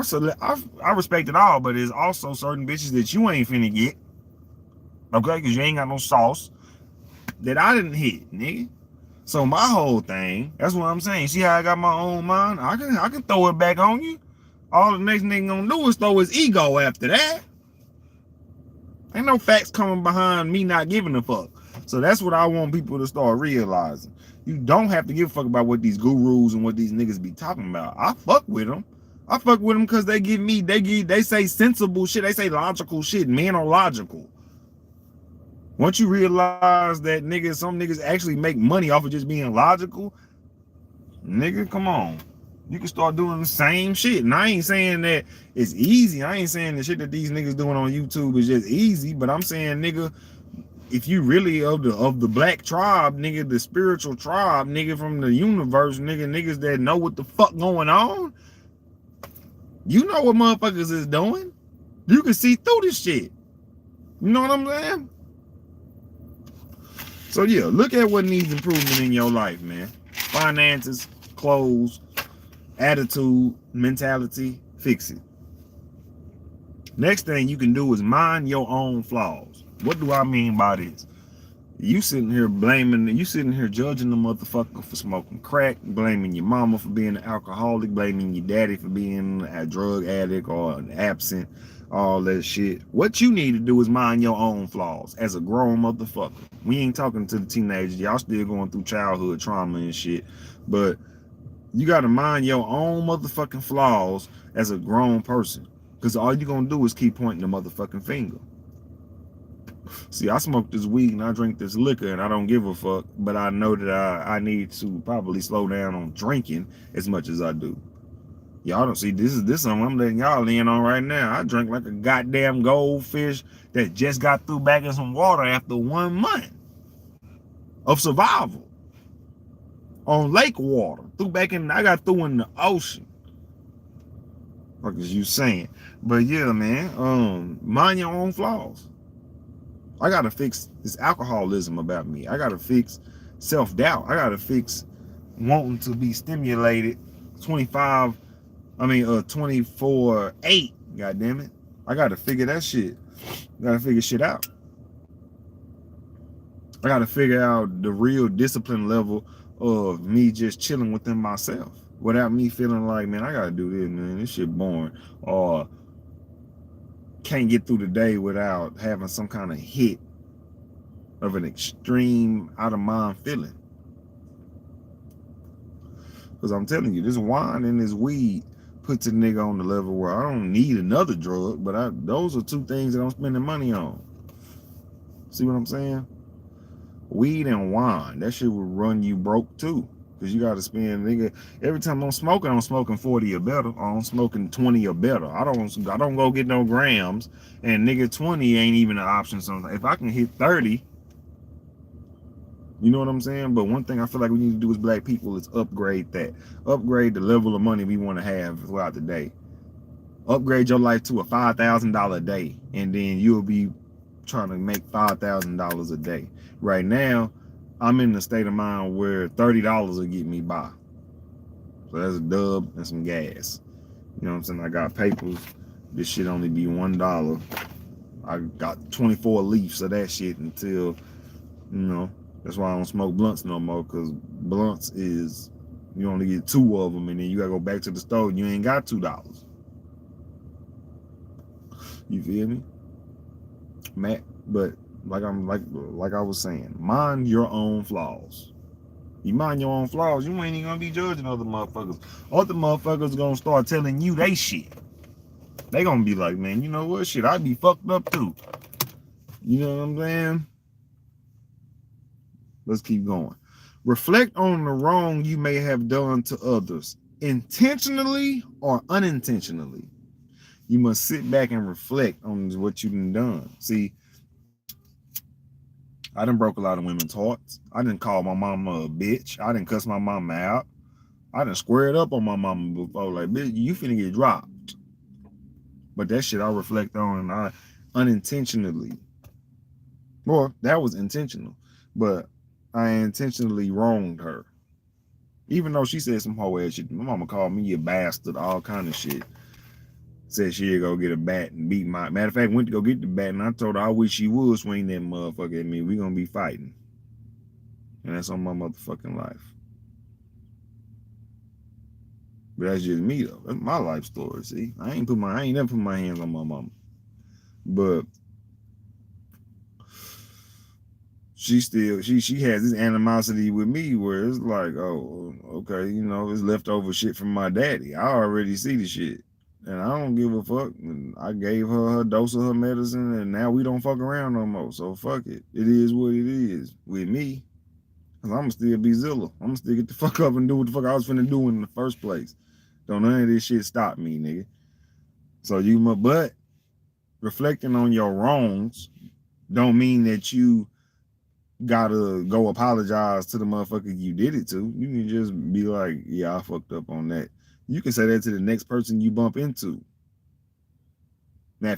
respect it all, but there's also certain bitches that you ain't finna get, okay? Because you ain't got no sauce that I didn't hit, nigga. So my whole thing, that's what I'm saying. See how I got my own mind? I can throw it back on you. All the next nigga gonna do is throw his ego after that. Ain't no facts coming behind me not giving a fuck. So that's what I want people to start realizing. You don't have to give a fuck about what these gurus and what these niggas be talking about. I fuck with them. I fuck with them because they say sensible shit. They say logical shit. Men are logical. Once you realize that some niggas actually make money off of just being logical, nigga, come on. You can start doing the same shit. And I ain't saying that it's easy. I ain't saying the shit that these niggas doing on YouTube is just easy. But I'm saying, nigga, if you really of the black tribe, nigga, the spiritual tribe, nigga, from the universe, niggas that know what the fuck going on, you know what motherfuckers is doing. You can see through this shit. You know what I'm saying? So yeah, look at what needs improvement in your life, man. Finances, clothes, attitude, mentality, fix it. Next thing you can do is mind your own flaws. What do I mean by this? You sitting here judging the motherfucker for smoking crack, blaming your mama for being an alcoholic, blaming your daddy for being a drug addict or an absent, all that shit. What you need to do is mind your own flaws as a grown motherfucker. We ain't talking to the teenagers. Y'all still going through childhood trauma and shit, but you got to mind your own motherfucking flaws as a grown person, because all you gonna do is keep pointing the motherfucking finger. See, I smoke this weed and I drink this liquor and I don't give a fuck, but I know that I need to probably slow down on drinking as much as I do. Y'all don't see, this something I'm letting y'all in on right now. I drink like a goddamn goldfish that just got through back in some water after 1 month of survival. On lake water, I got through in the ocean. What is you saying? But yeah, man, mind your own flaws. I gotta fix this alcoholism about me. I gotta fix self-doubt. I gotta fix wanting to be stimulated 24/8. God damn it. I gotta figure that shit. I gotta figure shit out. I gotta figure out the real discipline level of me just chilling within myself without me feeling like, man, I gotta do this, man. This shit boring. Or can't get through the day without having some kind of hit of an extreme out of mind feeling. Because I'm telling you, this wine and this weed puts a nigga on the level where I don't need another drug, but those are two things that I'm spending money on. See what I'm saying? Weed and wine, that shit will run you broke too. Because you got to spend, nigga, every time I'm smoking 40 or better, or I'm smoking 20 or better. I don't go get no grams, and nigga, 20 ain't even an option sometimes. If I can hit 30, you know what I'm saying? But one thing I feel like we need to do as black people is upgrade that. Upgrade the level of money we want to have throughout the day. Upgrade your life to a $5,000 a day, and then you'll be trying to make $5,000 a day. Right now, I'm in the state of mind where $30 will get me by. So that's a dub and some gas. You know what I'm saying? I got papers. This shit only be $1. I got 24 leaves of that shit until, you know, that's why I don't smoke blunts no more, because blunts is, you only get 2 of them, and then you gotta go back to the store and you ain't got $2. You feel me? Matt, but like I was saying, mind your own flaws. You mind your own flaws, you ain't even gonna be judging other motherfuckers. Other motherfuckers gonna start telling you they shit. They gonna be like, man, you know what, shit, I be fucked up too. You know what I'm saying? Let's keep going. Reflect on the wrong you may have done to others, intentionally or unintentionally. You must sit back and reflect on what you done. See, I done broke a lot of women's hearts. I didn't call my mama a bitch. I didn't cuss my mama out. I done squared up on my mama before. Like, bitch, you finna get dropped. But that shit I reflect on, and I unintentionally, well, that was intentional, but I intentionally wronged her. Even though she said some whole ass shit. My mama called me a bastard, all kind of shit. Said she'd go get a bat and beat my, matter of fact, went to go get the bat, and I told her I wish she would swing that motherfucker at me. We gonna be fighting. And that's on my motherfucking life. But that's just me though. That's my life story. See, I ain't never put my hands on my mama. But she has this animosity with me where it's like, oh, okay, you know, it's leftover shit from my daddy. I already see the shit. And I don't give a fuck. And I gave her dose of her medicine, and now we don't fuck around no more. So fuck it. It is what it is with me. Cause I'ma still be Zilla. I'ma still get the fuck up and do what the fuck I was finna do in the first place. Don't none of this shit stop me, nigga. So but reflecting on your wrongs don't mean that you gotta go apologize to the motherfucker you did it to. You can just be like, yeah, I fucked up on that. You can say that to the next person you bump into. Now,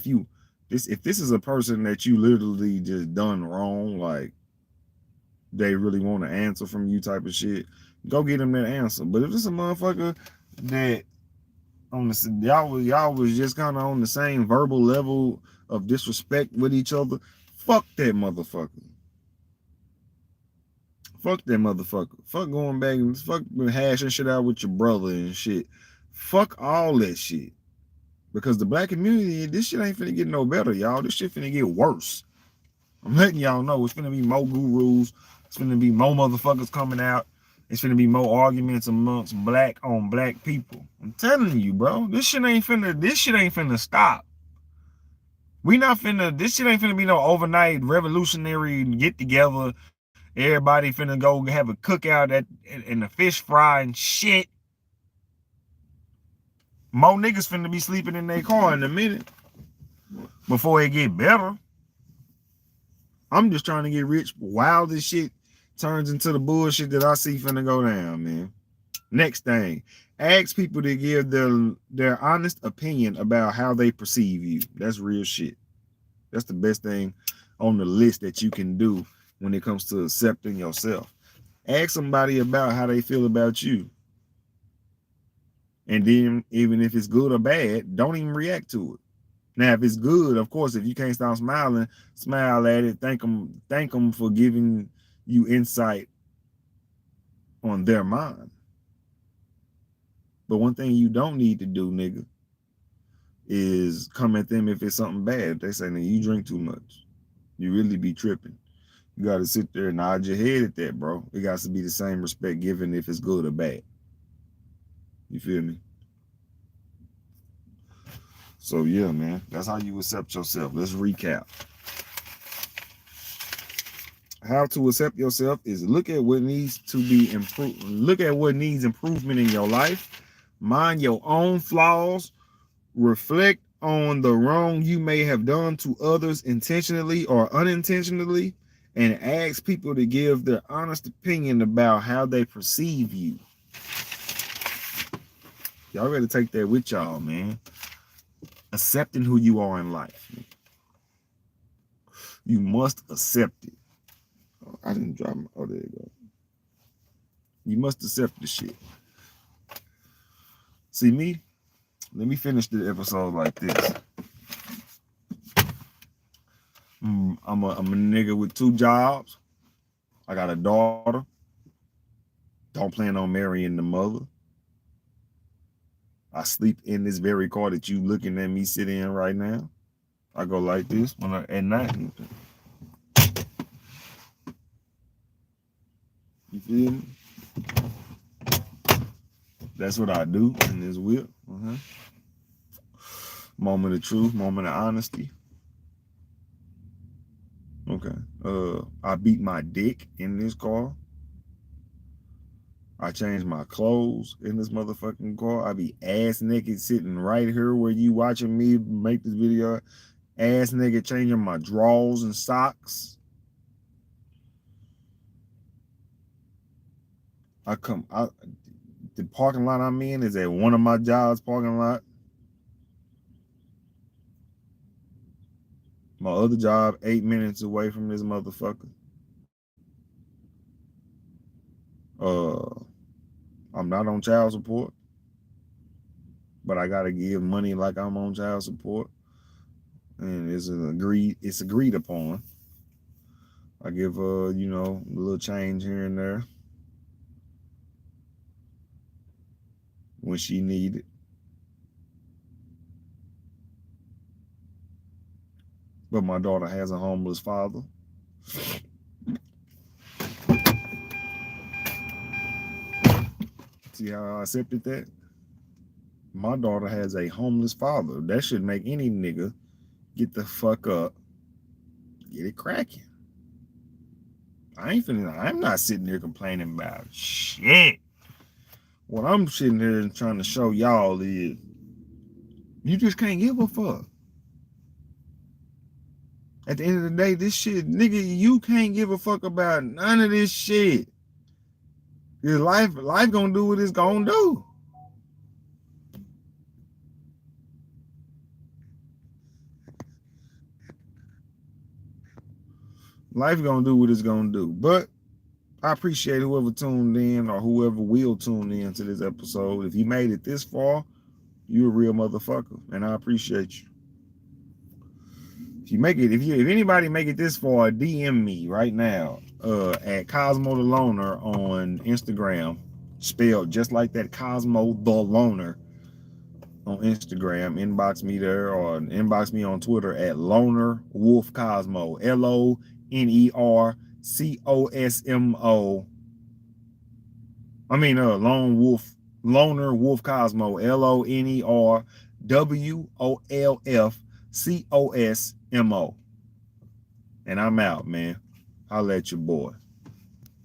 if this is a person that you literally just done wrong, like they really want to answer from you type of shit, go get them that answer. But if it's a motherfucker that y'all was just kind of on the same verbal level of disrespect with each other, fuck that motherfucker. Fuck that motherfucker. Fuck going back and fuck hashing shit out with your brother and shit. Fuck all that shit. Because the black community, this shit ain't finna get no better, y'all. This shit finna get worse. I'm letting y'all know it's finna be more gurus. It's finna be more motherfuckers coming out. It's finna be more arguments amongst black on black people. I'm telling you, bro. This shit ain't finna stop. This shit ain't finna be no overnight revolutionary get together. Everybody finna go have a cookout and a fish fry and shit. More niggas finna be sleeping in their car in a minute before it get better. I'm just trying to get rich while this shit turns into the bullshit that I see finna go down, man. Next thing, ask people to give their honest opinion about how they perceive you. That's real shit. That's the best thing on the list that you can do when it comes to accepting yourself. Ask somebody about how they feel about you. And then, even if it's good or bad, don't even react to it. Now, if it's good, of course, if you can't stop smiling, smile at it. Thank them for giving you insight on their mind. But one thing you don't need to do, nigga, is come at them if it's something bad. They say, "Now you drink too much. You really be tripping." You got to sit there and nod your head at that, bro. It got to be the same respect given if it's good or bad. You feel me? So yeah, man, that's how you accept yourself. Let's recap. How to accept yourself is look at what needs to be improved. Look at what needs improvement in your life. Mind your own flaws. Reflect on the wrong you may have done to others intentionally or unintentionally, and ask people to give their honest opinion about how they perceive you. Y'all gotta take that with y'all, man. Accepting who you are in life. You must accept it. Oh, I didn't drop my, oh, there you go. You must accept the shit. See me? Let me finish the episode like this. I'm a nigga with 2 jobs. I got a daughter. Don't plan on marrying the mother. I sleep in this very car that you looking at me sit in right now. I go like this when at night. You feel me? That's what I do in this whip. Moment of truth, moment of honesty. Okay. I beat my dick in this car. I change my clothes in this motherfucking car. I be ass naked sitting right here where you watching me make this video. Ass naked changing my drawers and socks. The parking lot I'm in is at one of my jobs parking lot. My other job 8 minutes away from this motherfucker. I'm not on child support, but I gotta give money like I'm on child support, and it's agreed upon. I give you know, a little change here and there when she need it. But my daughter has a homeless father. See how I accepted that? My daughter has a homeless father. That should make any nigga get the fuck up, get it cracking. I'm not sitting here complaining about shit. What I'm sitting here and trying to show y'all is you just can't give a fuck. At the end of the day, this shit, nigga, you can't give a fuck about none of this shit. Your life gonna do what it's gonna do. Life gonna do what it's gonna do. But I appreciate whoever tuned in or whoever will tune in to this episode. If you made it this far, you're a real motherfucker, and I appreciate you. If you make it, if anybody make it this far, DM me right now at Cosmo the Loner on Instagram, spelled just like that, Cosmo the Loner on Instagram. Inbox me there or inbox me on Twitter at LonerWolf Cosmo, LonerCosmo. I mean, Lone Wolf, Loner Wolf Cosmo, LonerWolfCosmo. And I'm out, man. I'll let your boy.